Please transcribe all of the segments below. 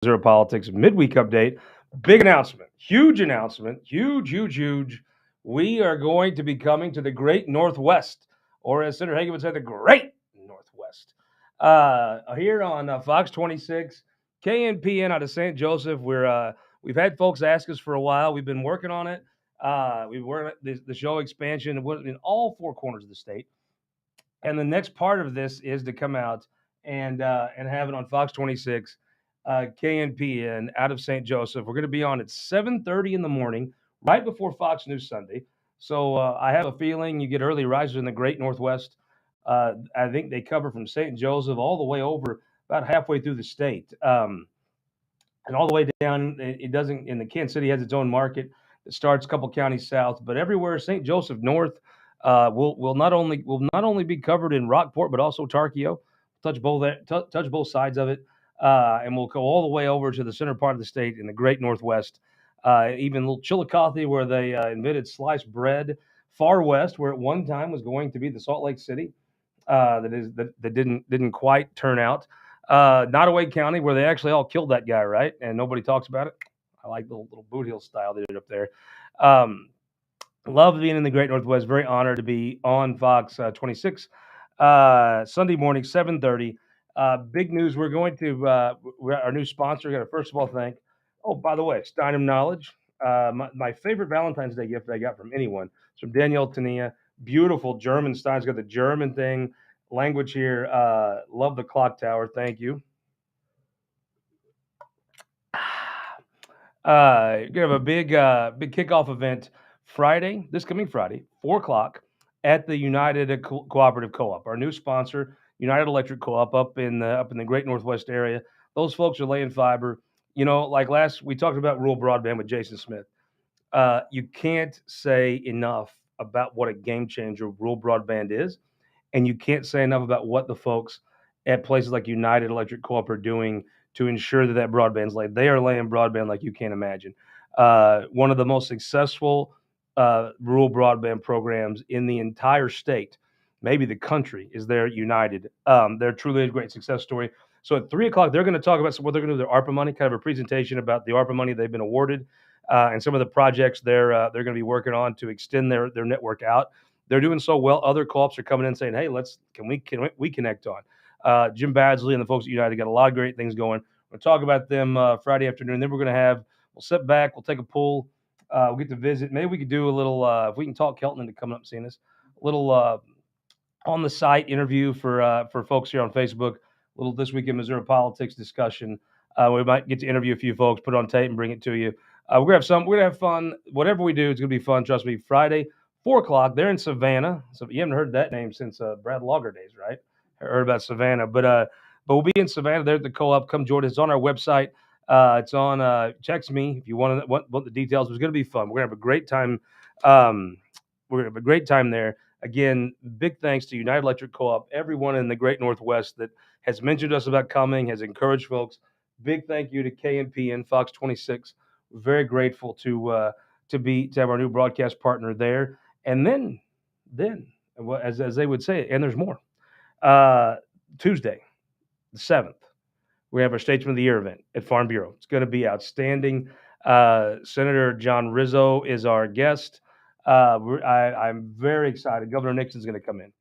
Missouri Politics Midweek Update. Big announcement, huge announcement, huge, huge, huge. We are going to be coming to the Great Northwest, or as Senator Hagan would say, the Great Northwest. Here on Fox 26, KNPN out of St. Joseph. We've had folks ask us for a while. We've been working on it. We've worked the show expansion in all four corners of the state. And the next part of this is to come out and have it on Fox 26, KNPN out of St. Joseph. We're going to be on at 7:30 in the morning, right before Fox News Sunday. So I have a feeling you get early risers in the Great Northwest. I think they cover from St. Joseph all the way over about halfway through the state, and all the way down. It doesn't. In the Kansas City has its own market that starts a couple counties south, but everywhere St. Joseph north will not only be covered in Rockport, but also Tarkio. Touch both sides of it, and we'll go all the way over to the center part of the state in the Great Northwest. Even little Chillicothe, where they invented sliced bread. Far west, where at one time was going to be the Salt Lake City, that didn't quite turn out. Nottoway County, where they actually all killed that guy, right? And nobody talks about it. I like the little boot heel style they did up there. Um, Love being in the Great Northwest. Very honored to be on Fox 26 Sunday morning, 7:30. Big news. We're going to our new sponsor. Got to first of all thank. Oh, by the way, Steinem Knowledge. My favorite Valentine's Day gift I got from anyone. It's from Danielle Tania. Beautiful German Stein's got the German thing language here. Love the clock tower. Thank you. Gonna have a big kickoff event Friday, this coming Friday, 4 o'clock at the United Cooperative Co-op, our new sponsor, United Electric Co-op up in the Great Northwest area. Those folks are laying fiber. You know, like last we talked about rural broadband with Jason Smith. You can't say enough about what a game changer rural broadband is, and you can't say enough about what the folks at places like United Electric Co-op are doing to ensure that that broadband's laid. They are laying broadband like you can't imagine. One of the most successful rural broadband programs in the entire state, maybe the country, is there at United. They're truly a great success story. So at 3 o'clock, they're going to talk about what they're going to do with their ARPA money, kind of a presentation about the ARPA money they've been awarded, and some of the projects they're going to be working on to extend their network out. They're doing so well. Other co-ops are coming in saying, "Hey, can we connect on?" Jim Badsley and the folks at United got a lot of great things going. We'll talk about them Friday afternoon. Then we'll sit back, we'll take a pool, we'll get to visit. Maybe we could do a little if we can talk Kelton into coming up and seeing us. A little on the site interview for folks here on Facebook. A little This Week in Missouri Politics discussion. We might get to interview a few folks, put it on tape, and bring it to you. We're gonna have fun. Whatever we do, it's gonna be fun. Trust me. Friday, 4 o'clock. They're in Savannah. So you haven't heard that name since Brad Logger days, right? Heard about Savannah, but we'll be in Savannah. There at the co-op. Come join us. It's on our website. It's on. Text me if you want the details. It's gonna be fun. We're gonna have a great time. We're gonna have a great time there. Again, big thanks to United Electric Co-op, everyone in the Great Northwest that has mentioned us about coming, has encouraged folks. Big thank you to KNP and Fox 26. We're very grateful to have our new broadcast partner there. And then, as they would say, and there's more. Uh, Tuesday, the 7th, we have our Statesman of the Year event at Farm Bureau. It's going to be outstanding. Senator John Rizzo is our guest. I'm very excited. Governor Nixon's going to come in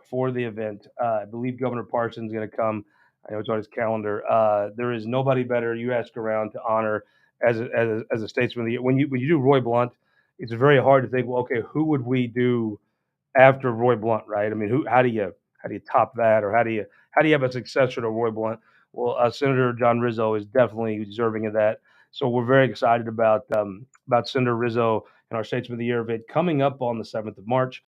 for the event. I believe Governor Parsons is going to come. I know it's on his calendar. There is nobody better. You ask around to honor as a statesman of the year. When you do Roy Blunt, it's very hard to think. Well, okay, who would we do after Roy Blunt, right? I mean, how do you top that, or how do you have a successor to Roy Blunt? Well, Senator John Rizzo is definitely deserving of that. So we're very excited about Senator Rizzo and our Statesman of the Year event coming up on the 7th of March.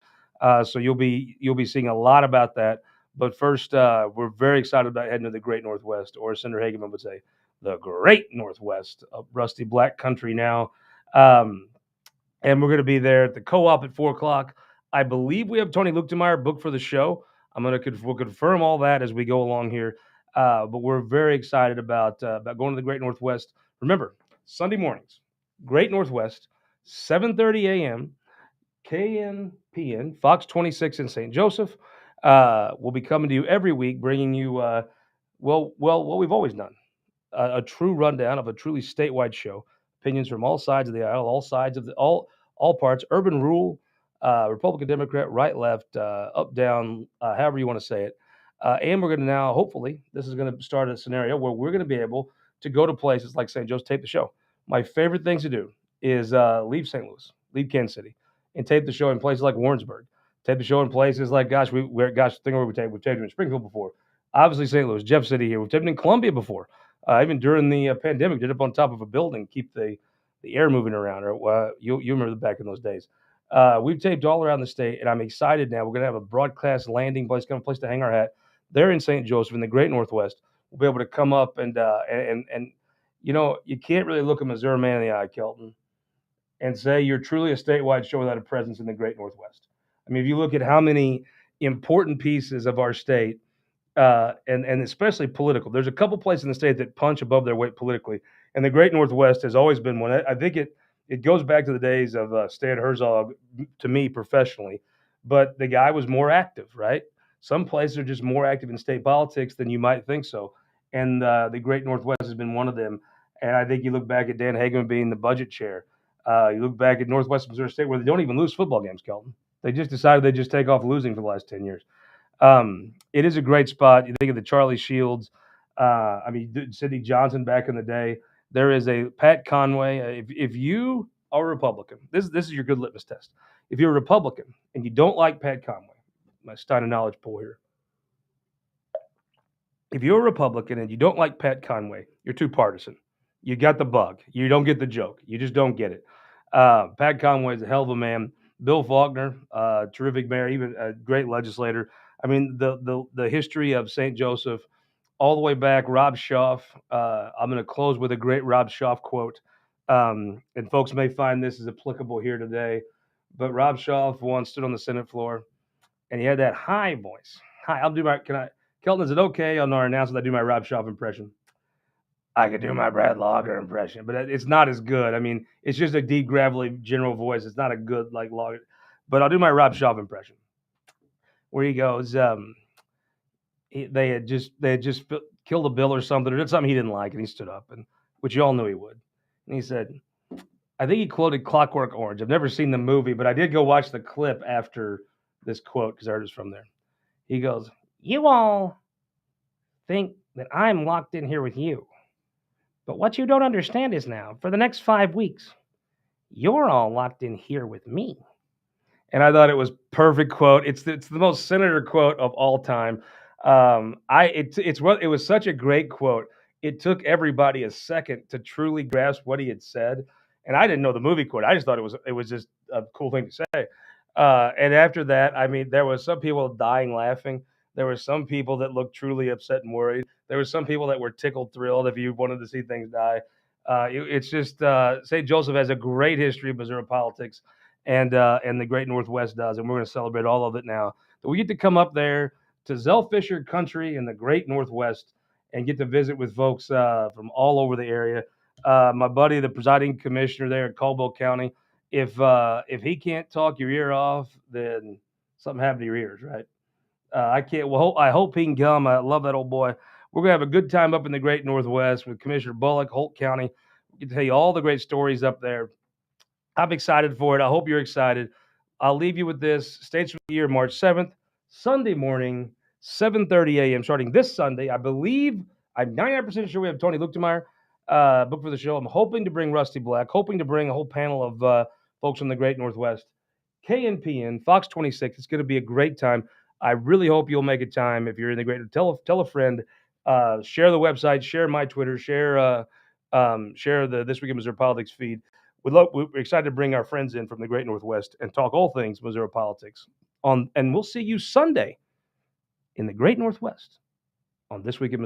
So you'll be seeing a lot about that. But first, we're very excited about heading to the Great Northwest, or as Senator Hageman would say, the Great Northwest of Rusty Black Country now. Um, and we're going to be there at the co-op at 4 o'clock. I believe we have Tony Luchtenmeyer booked for the show. We'll confirm all that as we go along here. But we're very excited about going to the Great Northwest. Remember, Sunday mornings, Great Northwest, 7:30 a.m. KNPN, Fox 26 in St. Joseph. We'll be coming to you every week, bringing you what we've always done. a true rundown of a truly statewide show. Opinions from all sides of the aisle, all sides of the all parts, urban, rural, Republican, Democrat, right, left, up, down, however you want to say it. And we're going to now, hopefully, this is going to start a scenario where we're going to be able to go to places like St. Joe's, tape the show. My favorite things to do is leave St. Louis, leave Kansas City, and tape the show in places like Warrensburg. Tape the show in places like, think where we've taped it in Springfield before. Obviously, St. Louis, Jeff City here. We've taped it in Columbia before. Even during the pandemic, did it up on top of a building, keep the air moving around. Or you remember back in those days. We've taped all around the state, and I'm excited now. We're going to have a broadcast landing place, kind of place to hang our hat. There in St. Joseph, in the Great Northwest, we'll be able to come up and you can't really look a Missouri man in the eye, Kelton, and say you're truly a statewide show without a presence in the Great Northwest. I mean, if you look at how many important pieces of our state and especially political. There's a couple places in the state that punch above their weight politically, and the Great Northwest has always been one. I think it goes back to the days of Stan Herzog to me professionally, but the guy was more active, right? Some places are just more active in state politics than you might think so, and the Great Northwest has been one of them. And I think you look back at Dan Hageman being the budget chair. You look back at Northwest Missouri State where they don't even lose football games, Kelton. They just decided they just take off losing for the last 10 years. It is a great spot. You think of the Charlie Shields, Sidney Johnson back in the day. There is a Pat Conway. If you are a Republican, this is your good litmus test. If you're a Republican and you don't like Pat Conway, my Stein of Knowledge poll here. If you're a Republican and you don't like Pat Conway, you're too partisan. You got the bug. You don't get the joke. You just don't get it. Pat Conway is a hell of a man. Bill Faulkner, terrific mayor, even a great legislator. I mean, the history of St. Joseph, all the way back. Rob Schaaf. I'm going to close with a great Rob Schaaf quote, and folks may find this is applicable here today. But Rob Schaaf once stood on the Senate floor, and he had that high voice. Hi, I'll do my. Can I? Kelton, is it okay on our announcement I do my Rob Schaaf impression? I could do my Brad Lager impression, but it's not as good. I mean, it's just a deep, gravelly, general voice. It's not a good like Lager, but I'll do my Rob Schaaf impression, where he goes, they had just killed a bill or something, or did something he didn't like, and he stood up, and which you all knew he would, and he said, I think he quoted Clockwork Orange. I've never seen the movie, but I did go watch the clip after this quote because I heard it from there. He goes, "You all think that I'm locked in here with you. But what you don't understand is now, for the next 5 weeks, you're all locked in here with me." And I thought it was perfect quote. It's the most senator quote of all time. It was such a great quote. It took everybody a second to truly grasp what he had said, and I didn't know the movie quote. I just thought it was just a cool thing to say. And after that, I mean, there was some people dying laughing. There were some people that looked truly upset and worried. There were some people that were tickled, thrilled if you wanted to see things die. It's just St. Joseph has a great history of Missouri politics, and the Great Northwest does, and we're going to celebrate all of it now. But we get to come up there to Zell Fisher country in the Great Northwest and get to visit with folks from all over the area. My buddy, the presiding commissioner there at Caldwell County, if he can't talk your ear off, then something happened to your ears, right? I can't. Well, I hope he can come. I love that old boy. We're gonna have a good time up in the Great Northwest with Commissioner Bullock, Holt County. We can tell you all the great stories up there. I'm excited for it. I hope you're excited. I'll leave you with this. States of the Year, March 7th, Sunday morning, 7:30 a.m. starting this Sunday. I believe I'm 99% sure we have Tony Luchtenmeyer booked for the show. I'm hoping to bring Rusty Black, hoping to bring a whole panel of folks from the Great Northwest. KNPN, Fox 26. It's going to be a great time. I really hope you'll make a time if you're in the Great. Tell a friend. Share the website. Share my Twitter. Share the This Week in Missouri Politics feed. We're excited to bring our friends in from the Great Northwest and talk all things Missouri politics. And we'll see you Sunday in the Great Northwest on This Week in Missouri.